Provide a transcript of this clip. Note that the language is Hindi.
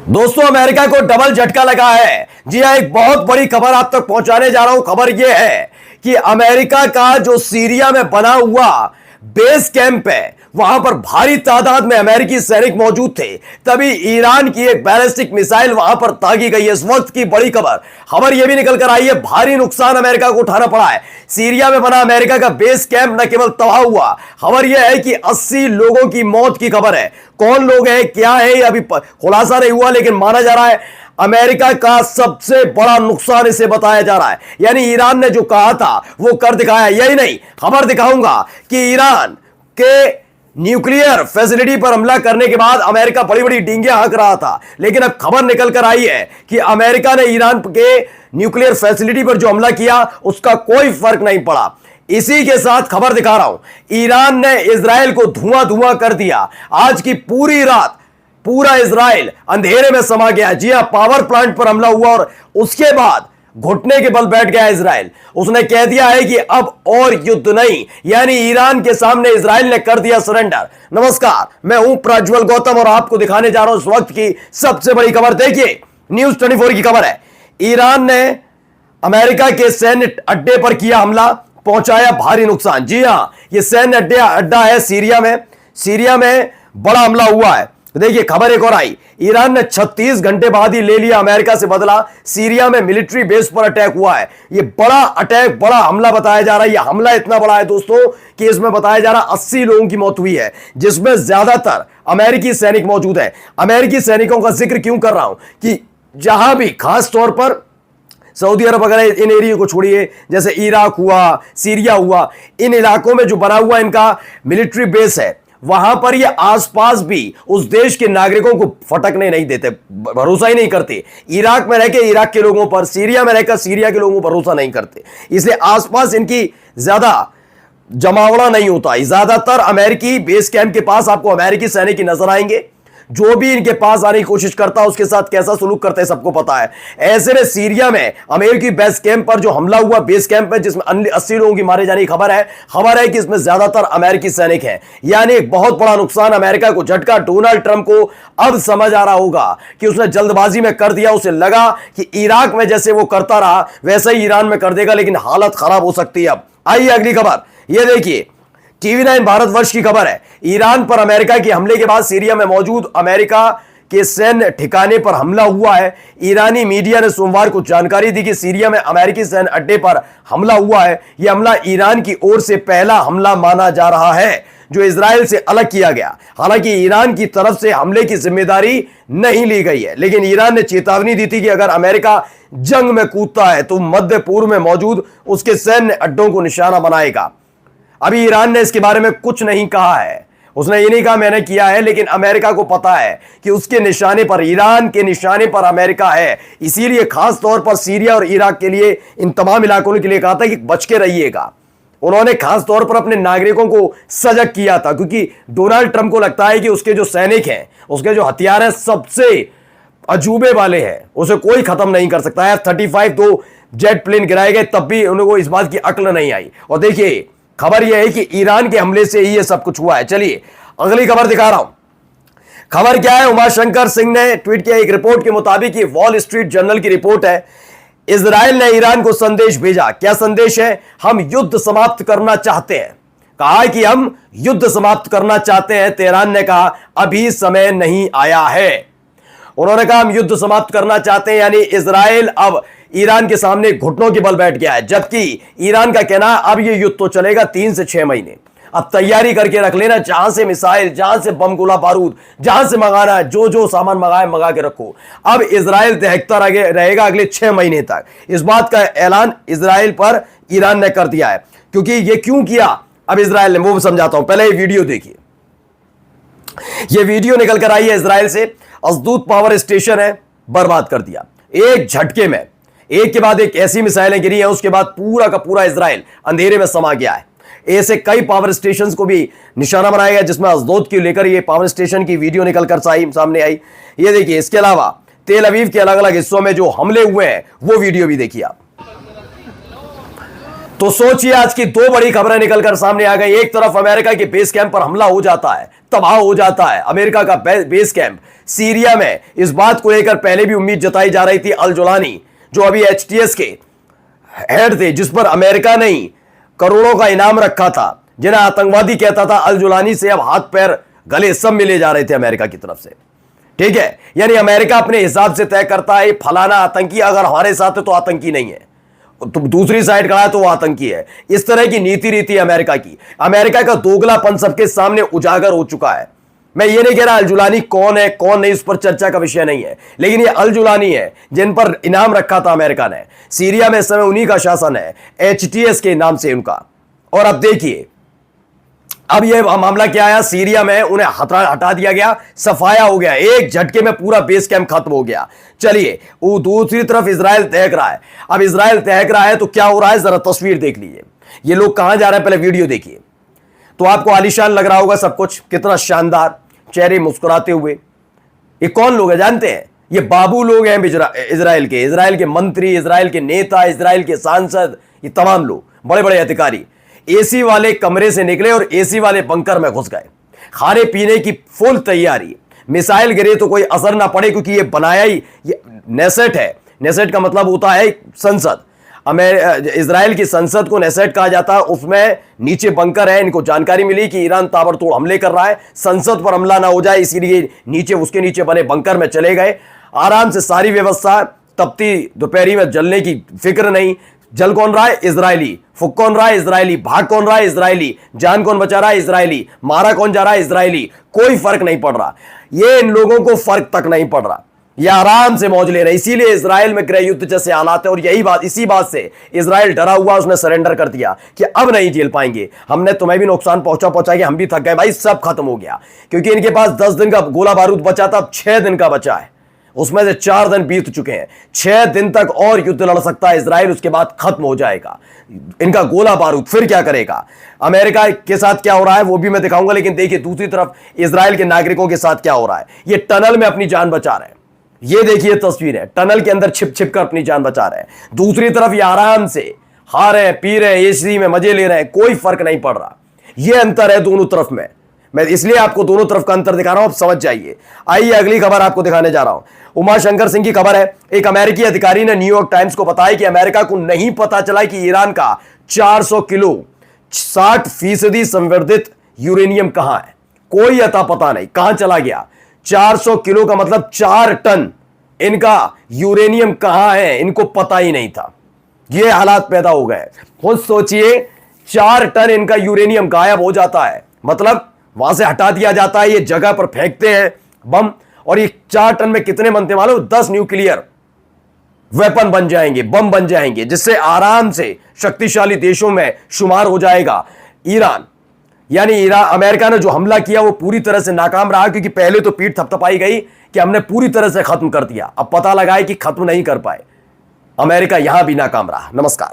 दोस्तों, अमेरिका को डबल झटका लगा है। जी हां, एक बहुत बड़ी खबर आप तक पहुंचाने जा रहा हूं। खबर यह है कि अमेरिका का जो सीरिया में बना हुआ बेस कैंप है, वहां पर भारी तादाद में अमेरिकी सैनिक मौजूद थे। तभी ईरान की एक बैलिस्टिक मिसाइल वहां पर दागी गई है। इस वक्त की बड़ी खबर यह भी निकल कर आई है, भारी नुकसान अमेरिका को उठाना पड़ा है। सीरिया में बना अमेरिका का बेस कैंप न केवल तबाह हुआ, खबर यह है कि 80 लोगों की मौत की खबर है। कौन लोग हैं, क्या है, अभी खुलासा नहीं हुआ, लेकिन माना जा रहा है अमेरिका का सबसे बड़ा नुकसान इसे बताया जा रहा है। यानी ईरान ने जो कहा था वो कर दिखाया। यही नहीं, खबर दिखाऊंगा कि ईरान के न्यूक्लियर फैसिलिटी पर हमला करने के बाद अमेरिका बड़ी बड़ी डींगे हाँक रहा था, लेकिन अब खबर निकल कर आई है कि अमेरिका ने ईरान के न्यूक्लियर फैसिलिटी पर जो हमला किया उसका कोई फर्क नहीं पड़ा। इसी के साथ खबर दिखा रहा हूं, ईरान ने इजराइल को धुआं धुआं कर दिया। आज की पूरी रात पूरा इजराइल अंधेरे में समा गया। जी हां, पावर प्लांट पर हमला हुआ और उसके बाद घुटने के बल बैठ गया इजराइल। उसने कह दिया है कि अब और युद्ध नहीं, यानी ईरान के सामने इजराइल ने कर दिया सरेंडर। नमस्कार, मैं हूं प्रज्वल गौतम और आपको दिखाने जा रहा हूं इस वक्त की सबसे बड़ी खबर। देखिए, न्यूज 24 की खबर है, ईरान ने अमेरिका के सैन्य अड्डे पर किया हमला, पहुंचाया भारी नुकसान। जी हां, यह सैन्य अड्डा है सीरिया में बड़ा हमला हुआ है। देखिए, खबर एक और आई, ईरान ने 36 घंटे बाद ही ले लिया अमेरिका से बदला। सीरिया में मिलिट्री बेस पर अटैक हुआ है। यह बड़ा अटैक, बड़ा हमला बताया जा रहा है। यह हमला इतना बड़ा है दोस्तों कि इसमें बताया जा रहा है 80 लोगों की मौत हुई है, जिसमें ज्यादातर अमेरिकी सैनिक मौजूद है। अमेरिकी सैनिकों का जिक्र क्यों कर रहा हूं कि जहां भी, खास तौर पर सऊदी अरब वगैरह, इन एरिया को छोड़िए, जैसे इराक हुआ, सीरिया हुआ, इन इलाकों में जो बना हुआ इनका मिलिट्री बेस है, वहां पर ये आसपास भी उस देश के नागरिकों को फटकने नहीं देते, भरोसा ही नहीं करते। इराक में रहकर इराक के लोगों पर, सीरिया में रहकर सीरिया के लोगों पर भरोसा नहीं करते, इसलिए आसपास इनकी ज्यादा जमावड़ा नहीं होता। ज्यादातर अमेरिकी बेस कैंप के पास आपको अमेरिकी सैनिक ही नजर आएंगे। जो भी इनके पास आने की कोशिश करता है उसके साथ कैसा सलूक करते हैं सबको पता है। ऐसे में सीरिया में अमेरिकी बेस कैंप पर जो हमला हुआ, बेस कैंप में जिसमें 80 लोगों की मारे जाने की खबर है कि इसमें ज्यादातर अमेरिकी सैनिक हैं। यानी एक बहुत बड़ा नुकसान अमेरिका को झटका। डोनाल्ड ट्रंप को अब समझ आ रहा होगा कि उसने जल्दबाजी में कर दिया। उसे लगा कि इराक में जैसे वो करता रहा वैसे ही ईरान में कर देगा, लेकिन हालत खराब हो सकती है। अब आइए अगली खबर, यह देखिए, TV9 भारतवर्ष की खबर है, ईरान पर अमेरिका के हमले के बाद सीरिया में मौजूद अमेरिका के सैन्य ठिकाने पर हमला हुआ है। ईरानी मीडिया ने सोमवार को जानकारी दी कि सीरिया में अमेरिकी सैन्य अड्डे पर हमला हुआ है। यह हमला ईरान की ओर से पहला हमला माना जा रहा है जो इजराइल से अलग किया गया। हालांकि ईरान की तरफ से हमले की जिम्मेदारी नहीं ली गई है, लेकिन ईरान ने चेतावनी दी थी कि अगर अमेरिका जंग में कूदता है तो मध्य पूर्व में मौजूद उसके सैन्य अड्डों को निशाना बनाएगा। अभी ईरान ने इसके बारे में कुछ नहीं कहा है, उसने ये नहीं कहा मैंने किया है, लेकिन अमेरिका को पता है कि उसके निशाने पर, ईरान के निशाने पर अमेरिका है। इसीलिए खास तौर पर सीरिया और इराक के लिए, इन तमाम इलाकों के लिए कहा था कि बच के रहिएगा। उन्होंने खास तौर पर अपने नागरिकों को सजग किया था, क्योंकि डोनाल्ड ट्रंप को लगता है कि उसके जो सैनिक हैं, उसके जो हथियार हैं, सबसे अजूबे वाले हैं, उसे कोई खत्म नहीं कर सकता है। F-35 दो जेट प्लेन गिराए गए, तब भी उनको इस बात की अक्ल नहीं आई। और देखिए, खबर यह है कि ईरान के हमले से ही यह सब कुछ हुआ है। चलिए अगली खबर दिखा रहा हूं। खबर क्या है, उमाशंकर सिंह ने ट्वीट किया एक रिपोर्ट के मुताबिक, ये वॉल स्ट्रीट जर्नल की रिपोर्ट है, इजराइल ने ईरान को संदेश भेजा। क्या संदेश है? हम युद्ध समाप्त करना चाहते हैं। कहा कि हम युद्ध समाप्त करना चाहते हैं। तेहरान ने कहा अभी समय नहीं आया है। उन्होंने कहा हम युद्ध समाप्त करना चाहते हैं, यानी इजराइल अब ईरान के सामने घुटनों के बल बैठ गया है। जबकि ईरान का कहना है अब यह युद्ध तो चलेगा 3 से 6 महीने, अब तैयारी करके रख लेना, जहां से मिसाइल, जहां से बम गोला बारूद, जहां से मंगाना है, जो सामान मंगा के रखो। अब इजराइल दहकता रहेगा अगले 6 महीने तक। इस बात का ऐलान इजराइल पर ईरान ने कर दिया है। क्योंकि यह क्यों किया अब इजराइल ने, वो समझाता हूं, पहले ये वीडियो देखिए। यह वीडियो निकल कर आई है इजराइल से। अजदूद पावर स्टेशन है, बर्बाद कर दिया एक झटके में। एक के बाद एक ऐसी मिसाइलें गिरी हैं, उसके बाद पूरा का पूरा इजराइल अंधेरे में समा गया है। ऐसे कई पावर स्टेशन को भी निशाना बनाया गया, जिसमें अजदोद की लेकर ये पावर स्टेशन की वीडियो निकलकर सामने आई। ये देखिए, इसके अलावा तेल अवीव के अलग अलग हिस्सों में जो हमले हुए हैं वो वीडियो भी देखिए आप। तो सोचिए, आज की 2 बड़ी खबरें निकलकर सामने आ गई। एक तरफ अमेरिका के बेस कैंप पर हमला हो जाता है, तबाह हो जाता है अमेरिका का बेस कैंप सीरिया में इस बात को लेकर पहले भी उम्मीद जताई जा रही थी। अल जुलानी जो अभी एचटीएस के हेड थे, जिस पर अमेरिका ने करोड़ों का इनाम रखा था, जिन्हें आतंकवादी कहता था, अल जुलानी से अब हाथ पैर गले सब मिले जा रहे थे अमेरिका की तरफ से। ठीक है, यानी अमेरिका अपने हिसाब से तय करता है फलाना आतंकी अगर हमारे साथ है तो आतंकी नहीं है, तो दूसरी साइड खड़ा है तो वो आतंकी है। इस तरह की नीति रीति अमेरिका की। अमेरिका का दोगलापन सबके सामने उजागर हो चुका है। मैं ये नहीं कह रहा अल जुलानी कौन है कौन नहीं, उस पर चर्चा का विषय नहीं है, लेकिन ये अल जुलानी है जिन पर इनाम रखा था अमेरिका ने। सीरिया में इस समय उन्हीं का शासन है, एचटीएस के नाम से उनका। और अब देखिए, अब ये मामला क्या आया, सीरिया में उन्हें हटा दिया गया, सफाया हो गया, एक झटके में पूरा बेस कैंप खत्म हो गया। चलिए, वो दूसरी तरफ इजराइल तहक रहा है। अब इजराइल तहक रहा है तो क्या हो रहा है, जरा तस्वीर देख लीजिए। ये लोग कहां जा रहे हैं, पहले वीडियो देखिए तो आपको आलीशान लग रहा होगा सब कुछ, कितना शानदार, चेहरे मुस्कुराते हुए। ये कौन लोग हैं जानते हैं? ये बाबू लोग हैं इजराइल के मंत्री, इजराइल के नेता, इजराइल के सांसद, ये तमाम लोग, बड़े बड़े अधिकारी एसी वाले कमरे से निकले और एसी वाले बंकर में घुस गए। खाने पीने की फुल तैयारी, मिसाइल गिरे तो कोई असर ना पड़े, क्योंकि ये बनाया ही ये नेसेट है। नेसेट का मतलब होता है संसद। इजराइल की संसद को नेसेट कहा जाता है। उसमें नीचे बंकर है। इनको जानकारी मिली कि ईरान ताबड़तोड़ हमले कर रहा है, संसद पर हमला ना हो जाए, इसीलिए नीचे उसके नीचे बने बंकर में चले गए। आराम से सारी व्यवस्था, तपती दोपहरी में जलने की फिक्र नहीं। जल कौन रहा है? इजरायली। फुक कौन रहा है? इजरायली। भाग कौन रहा है? इजरायली। जान कौन बचा रहा है? इजरायली। मारा कौन जा रहा है? इजरायली। कोई फर्क नहीं पड़ रहा। ये इन लोगों को फर्क तक नहीं पड़ रहा, ये आराम से मौज ले रहे हैं। इसीलिए इजराइल में गृह युद्ध जैसे हालात है। और यही बात, इसी बात से इजराइल डरा हुआ, उसने सरेंडर कर दिया कि अब नहीं झेल पाएंगे, हमने तुम्हें भी नुकसान पहुंचा के हम भी थक गए भाई, सब खत्म हो गया। क्योंकि इनके पास 10 दिन का गोला बारूद बचा था, अब 6 दिन का बचा है, उसमें से 4 दिन बीत चुके हैं। 6 दिन तक और युद्ध लड़ सकता है इजराइल, उसके बाद खत्म हो जाएगा इनका गोला बारूद। फिर क्या करेगा? अमेरिका के साथ क्या हो रहा है वो भी मैं दिखाऊंगा, लेकिन देखिए दूसरी तरफ इजराइल के नागरिकों के साथ क्या हो रहा है। ये टनल में अपनी जान बचा रहे हैं, ये देखिए तस्वीर है, टनल के अंदर छिप छिप कर अपनी जान बचा रहे हैं। दूसरी तरफ ये आराम से खा रहे हैं, पी रहे हैं, एसी में मजे ले रहे हैं, कोई फर्क नहीं पड़ रहा। ये अंतर है दोनों तरफ में। मैं इसलिए आपको दोनों तरफ का अंतर दिखा रहा हूं, आप समझ जाइए। आइए अगली खबर आपको दिखाने जा रहा हूं। उमा शंकर सिंह की खबर है। एक अमेरिकी अधिकारी ने न्यूयॉर्क टाइम्स को बताया कि अमेरिका को नहीं पता चला कि ईरान का 400 किलो 60% संवर्धित यूरेनियम कहां है। कोई अता पता नहीं कहां चला गया। 400 किलो का मतलब 4 टन इनका यूरेनियम कहां है, इनको पता ही नहीं था। ये हालात पैदा हो गए। खुद सोचिए, 4 टन इनका यूरेनियम गायब हो जाता है, मतलब वहां से हटा दिया जाता है, ये जगह पर फेंकते हैं बम, और ये 4 टन में कितने बनते मालूम? 10 न्यूक्लियर वेपन बन जाएंगे, बम बन जाएंगे, जिससे आराम से शक्तिशाली देशों में शुमार हो जाएगा ईरान। यानी अमेरिका ने जो हमला किया वो पूरी तरह से नाकाम रहा, क्योंकि पहले तो पीठ थपथपाई गई कि हमने पूरी तरह से खत्म कर दिया। अब पता लगा है कि खत्म नहीं कर पाए, अमेरिका यहां भी नाकाम रहा। नमस्कार।